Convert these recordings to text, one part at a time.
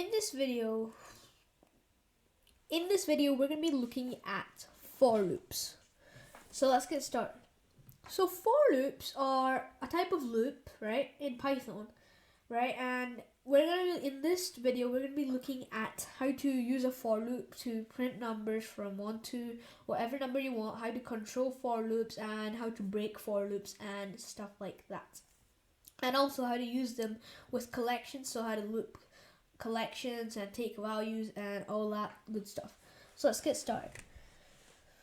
in this video we're going to be looking at for loops. So let's get started. So for loops are a type of loop, right, in Python, right? And in this video we're going to be looking at how to use a for loop to print numbers from 1 to whatever number you want, how to control for loops, and how to break for loops and stuff like that. And also how to use them with collections, so how to loop collections and take values and all that good stuff. So let's get started.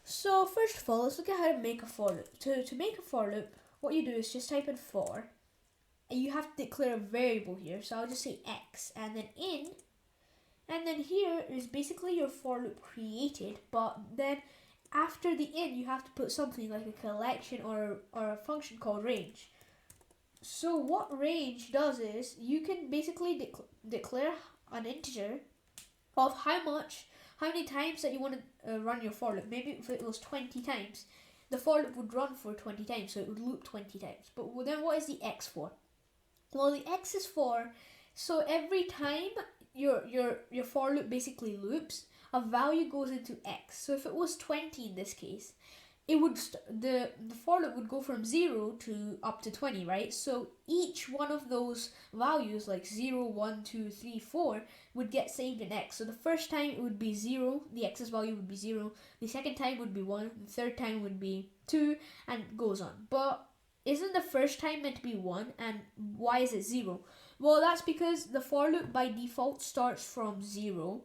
So first of all, let's look at how to make a for loop. To make a for loop, what you do is just type in for, and you have to declare a variable here. So I'll just say x, and then in, and then here is basically your for loop created, but then after the in you have to put something like a collection or a function called range. So what range does is you can basically declare an integer of how many times that you want to run your for loop. Maybe if it was 20 times, the for loop would run for 20 times, so it would loop 20 times. But then what is the x for? Well, the x is for, so every time your for loop basically loops, a value goes into x. So if it was 20 in this case, it would the for loop would go from 0 to up to 20, right? So each one of those values, like 0, 1, 2, 3, 4, would get saved in x. So the first time it would be 0, the x's value would be 0. The second time would be 1. The third time would be 2, and it goes on. But isn't the first time meant to be 1, and why is it 0? Well, that's because the for loop by default starts from 0,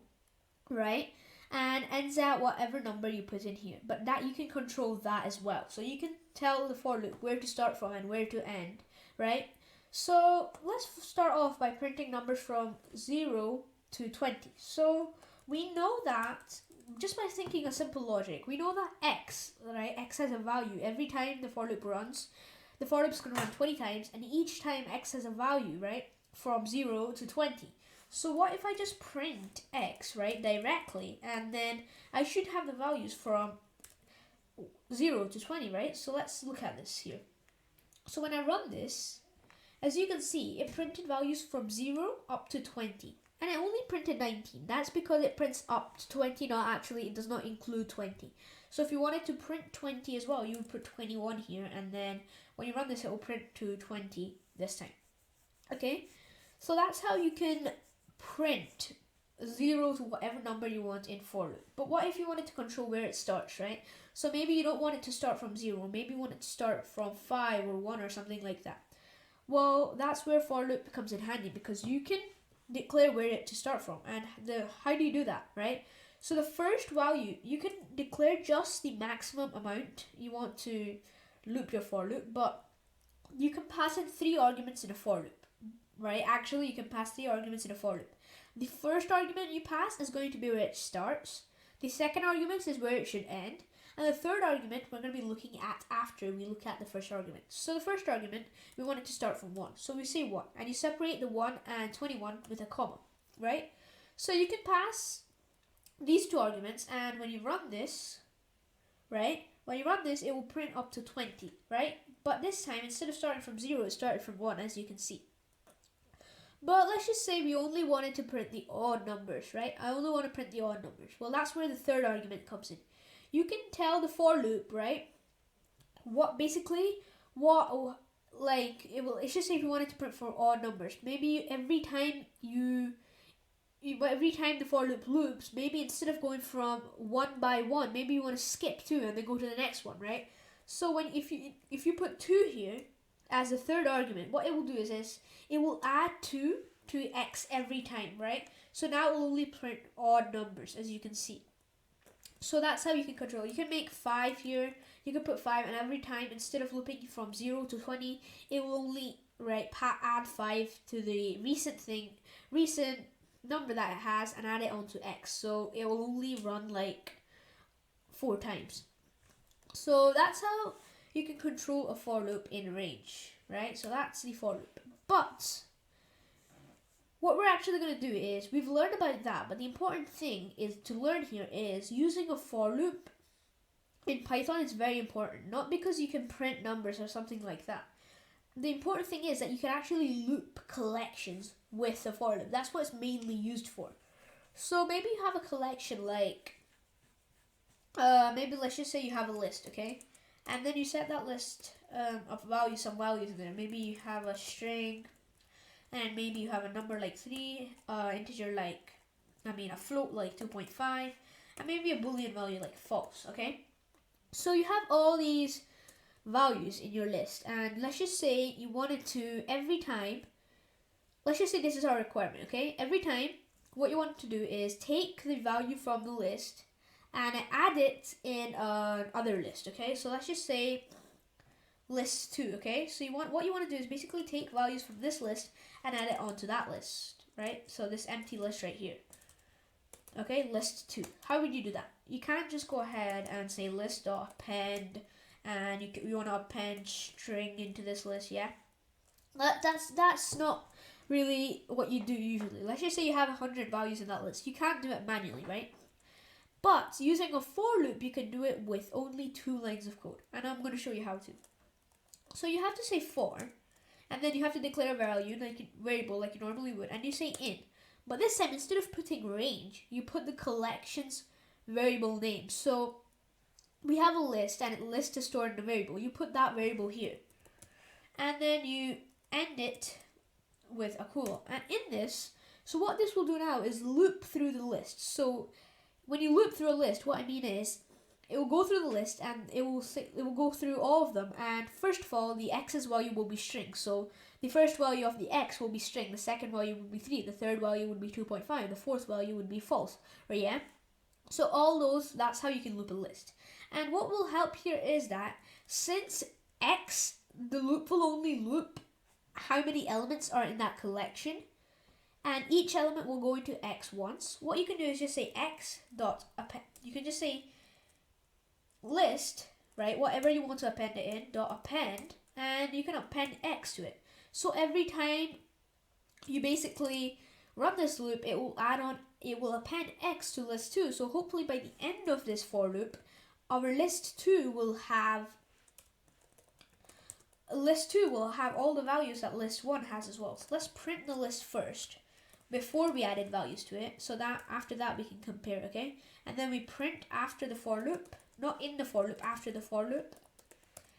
right? And ends at whatever number you put in here. But that you can control that as well. So you can tell the for loop where to start from and where to end, right? So let's start off by printing numbers from 0 to 20. So we know that, just by thinking a simple logic, we know that x, right? X has a value. Every time the for loop runs, the for loop's going to run 20 times, and each time x has a value, right? From 0 to 20. So what if I just print x, right, directly, and then I should have the values from 0 to 20, right? So let's look at this here. So when I run this, as you can see, it printed values from 0 up to 20. And it only printed 19. That's because it prints up to 20, not actually, it does not include 20. So if you wanted to print 20 as well, you would put 21 here, and then when you run this, it will print to 20 this time. Okay, so that's how you can print 0 to whatever number you want in for loop. But what if you wanted to control where it starts, right? So maybe you don't want it to start from 0, maybe you want it to start from 5 or 1 or something like that. Well, that's where for loop comes in handy, because you can declare where it to start from. And how do you do that, right? So the first value, you can declare just the maximum amount you want to loop your for loop, but you can pass in 3 arguments in a for loop. Right, actually you can pass 3 arguments in a for loop. The first argument you pass is going to be where it starts. The second argument is where it should end. And the third argument we're going to be looking at after we look at the first argument. So the first argument, we want it to start from 1. So we say 1, and you separate the 1 and 21 with a comma, right? So you can pass these 2 arguments, and when you run this, right? When you run this, it will print up to 20, right? But this time, instead of starting from 0, it started from 1, as you can see. But let's just say we only wanted to print the odd numbers, right? I only want to print the odd numbers. Well, that's where the third argument comes in. You can tell the for loop, right? It's just say if you wanted to print for odd numbers. Maybe every time the for loop loops, maybe instead of going from 1 by 1, maybe you want to skip 2 and then go to the next one, right? So if you put 2 here as a third argument, what it will do is it will add 2 to x every time, right? So now it will only print odd numbers, as you can see. So that's how you can control. You can make 5 here. You can put 5, and every time, instead of looping from 0 to 20, it will only add 5 to the recent number that it has, and add it onto x. So it will only run like 4 times. So that's how you can control a for loop in range, right? So that's the for loop. But what we're actually going to do is, we've learned about that, but the important thing is to learn here is using a for loop in Python is very important. Not because you can print numbers or something like that. the important thing is that you can actually loop collections with a for loop. That's what it's mainly used for. So maybe you have a collection like, maybe let's just say you have a list, okay? And then you set that list of values, some values in there. Maybe you have a string, and maybe you have a number like 3, integer like, a float like 2.5, and maybe a boolean value like false, okay? So you have all these values in your list, and let's just say you wanted to, every time, let's just say this is our requirement, okay? Every time, what you want to do is take the value from the list and add it in another list, okay? So let's just say list 2, okay? So what you want to do is basically take values from this list and add it onto that list, right? So this empty list right here. Okay, list 2. How would you do that? You can't just go ahead and say list.append, and you want to append string into this list, yeah? That's not really what you do usually. Let's just say you have 100 values in that list. You can't do it manually, right? But using a for loop, you can do it with only 2 lines of code, and I'm going to show you how to. So you have to say for, and then you have to declare a variable like you normally would, and you say in. But this time, instead of putting range, you put the collection's variable name. So we have a list, and a list is stored in a variable. You put that variable here, and then you end it with a cool. And in this, so what this will do now is loop through the list. So when you loop through a list, what I mean is, it will go through the list and it will go through all of them. And first of all, the x's value will be string. So the first value of the x will be string. The second value would be 3. The third value would be 2.5. The fourth value would be false. Right? Yeah. So all those. That's how you can loop a list. And what will help here is that since x, the loop will only loop how many elements are in that collection, and each element will go into x once. What you can do is just say x dot append. You can just say list, right, whatever you want to append it in, dot append, and you can append x to it. So every time you basically run this loop, it will append x to list 2. So hopefully by the end of this for loop, our list 2 will have all the values that list 1 has as well. So let's print the list first before we added values to it, so that after that we can compare, okay? And then we print after the for loop, not in the for loop, after the for loop.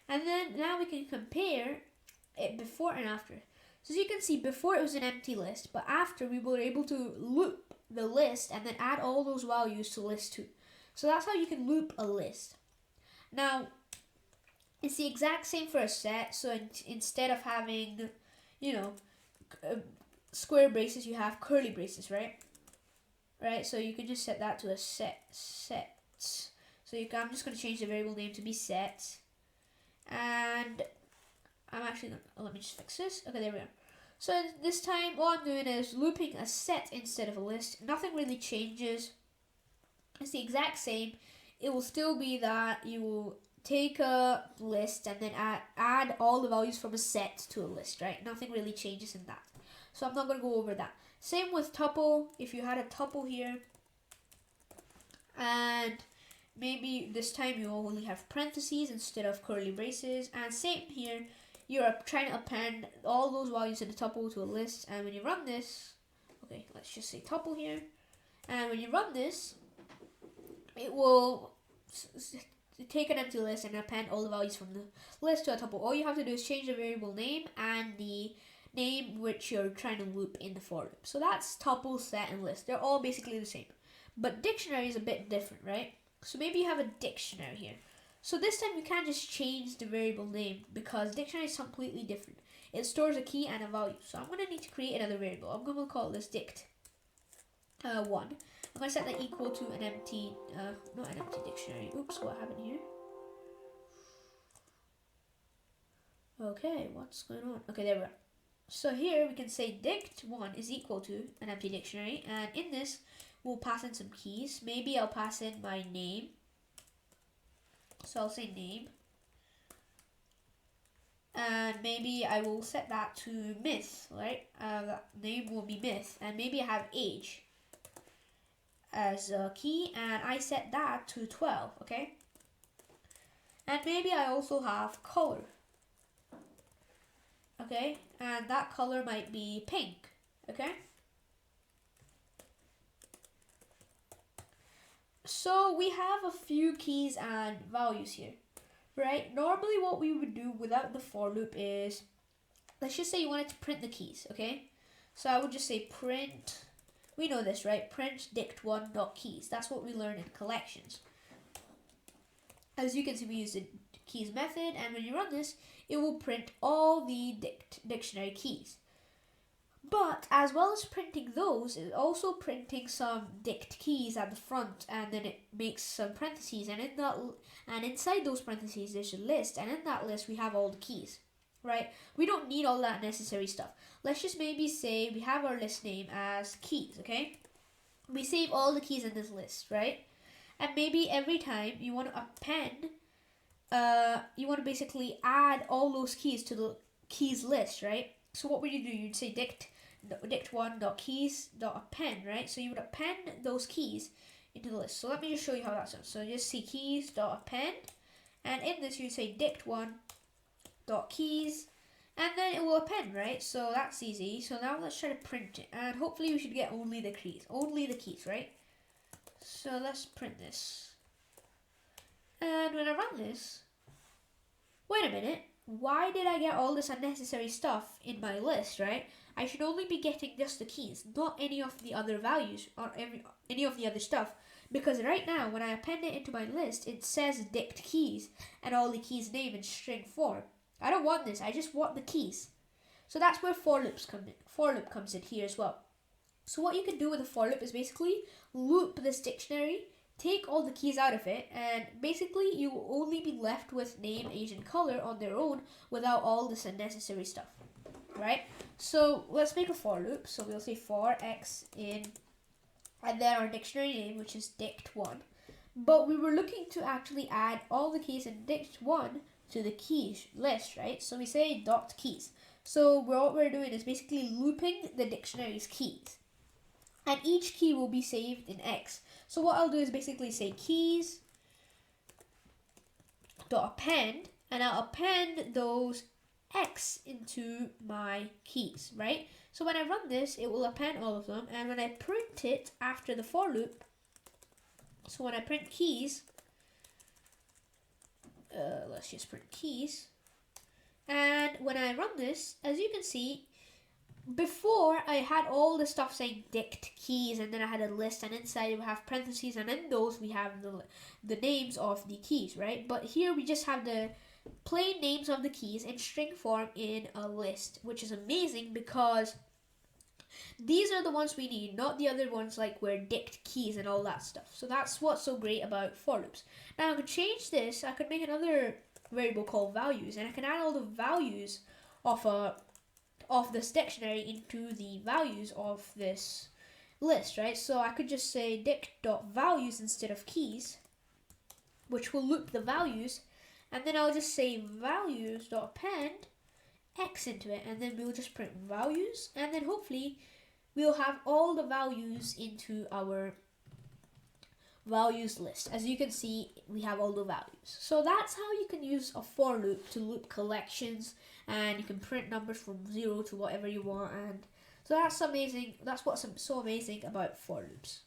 And then now we can compare it before and after. So as you can see, before it was an empty list, but after we were able to loop the list and then add all those values to list 2. So that's how you can loop a list. Now, it's the exact same for a set. So instead of having, square braces, you have curly braces, right? Right, so you can just set that to a sets. So I'm just going to change the variable name to be set. And let me just fix this. Okay, there we go. So this time, what I'm doing is looping a set instead of a list. Nothing really changes. It's the exact same. It will still be that you will take a list and then add all the values from a set to a list, right? Nothing really changes in that. So I'm not going to go over that. Same with tuple. If you had a tuple here, and maybe this time you only have parentheses instead of curly braces, and same here, you're trying to append all those values in the tuple to a list, and when you run this, okay, let's just say tuple here, and when you run this, it will take an empty list and append all the values from the list to a tuple. All you have to do is change the variable name and the name which you're trying to loop in the for loop. So that's tuple, set, and list. They're all basically the same. But dictionary is a bit different, right? So maybe you have a dictionary here. So this time you can't just change the variable name because dictionary is completely different. It stores a key and a value. So I'm going to need to create another variable. I'm going to call this dict 1. I'm going to set that equal to an empty, not an empty dictionary. Oops, what happened here? Okay, what's going on? Okay, there we are. So here we can say dict1 is equal to an empty dictionary, and in this we'll pass in some keys. Maybe I'll pass in my name. So I'll say name. And maybe I will set that to myth, right? That name will be myth. And maybe I have age as a key, and I set that to 12, okay? And maybe I also have color. okay? And that color might be pink, okay? So we have a few keys and values here, right? Normally what we would do without the for loop is, let's just say you wanted to print the keys, okay? So I would just say print, we know this, right? Print dict1.keys. That's what we learn in collections. As you can see, we use the keys method, and when you run this, it will print all the dictionary keys. But as well as printing those, it's also printing some dict keys at the front, and then it makes some parentheses, and inside those parentheses there's a list, and in that list we have all the keys, right? We don't need all that necessary stuff. Let's just maybe say we have our list name as keys, okay? We save all the keys in this list, right? And maybe every time you want to append, you want to basically add all those keys to the keys list, right? So what would you do? You'd say dict1.keys.append, right? So you would append those keys into the list. So let me just show you how that sounds. So just see keys.append, and in this you say dict1.keys, and then it will append, right? So that's easy. So now let's try to print it, and hopefully we should get only the keys, right? So let's print this. And when I run this, wait a minute, why did I get all this unnecessary stuff in my list, right? I should only be getting just the keys, not any of the other values or any of the other stuff. Because right now, when I append it into my list, it says dict keys and all the keys name in string form. I don't want this, I just want the keys. So that's where for loop comes in here as well. So what you can do with a for loop is basically loop this dictionary, take all the keys out of it, and basically you will only be left with name, age, and color on their own without all this unnecessary stuff, right? So let's make a for loop. So we'll say for x in, and then our dictionary name, which is dict1. But we were looking to actually add all the keys in dict1 to the keys list, right? So we say dot keys. So what we're doing is basically looping the dictionary's keys. And each key will be saved in X. So what I'll do is basically say keys dot append, and I'll append those X into my keys, right? So when I run this, it will append all of them, and when I print it after the for loop, so when I print keys, let's just print keys, and when I run this, as you can see, before I had all the stuff saying dict keys, and then I had a list, and inside we have parentheses, and in those we have the names of the keys, right? But here we just have the plain names of the keys in string form in a list, which is amazing because these are the ones we need, not the other ones like where dict keys and all that stuff. So that's what's so great about for loops. Now I could change this, I could make another variable called values, and I can add all the values of this dictionary into the values of this list, right? So I could just say dict.values instead of keys, which will loop the values, and then I'll just say values.append x into it, and then we'll just print values, and then hopefully we'll have all the values into our values list. As you can see, we have all the values. So that's how you can use a for loop to loop collections, and you can print numbers from 0 to whatever you want, and so that's amazing. That's what's so amazing about for loops.